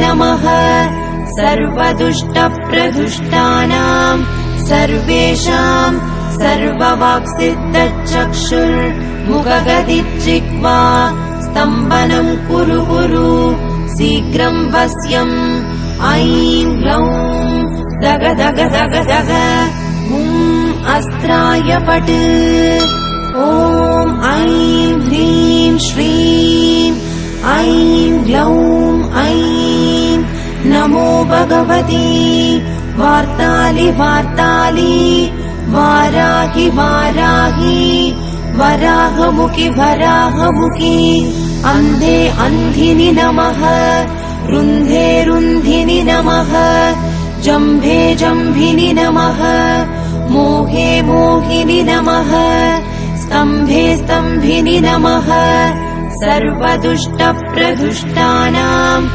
नमः सर्वदुष्टप्रदुष्टानाम् सर्वेषाम् सर्ववाक्सिद्धचक्षुर्मुखगदिज्जिह्वा स्तम्भनम् कुरु कुरु शीघ्रम् वश्यम् ऐं ग्लौं दग दग दग दग अस्त्राय पट् ॐ ऐं ह्रीं श्रीं ऐं ग्लौं ऐं नमो भगवती वार्तालि वार्तालि वाराहि वाराहि वराहमुखि वराहमुखि अन्धे अन्धिनि नमः रुन्धे रुन्धिनि नमः जम्भे जम्भिनि नमः मोहे मोहिनि नमः स्तम्भे स्तम्भिनि नमः सर्वदुष्टप्रदुष्टानाम्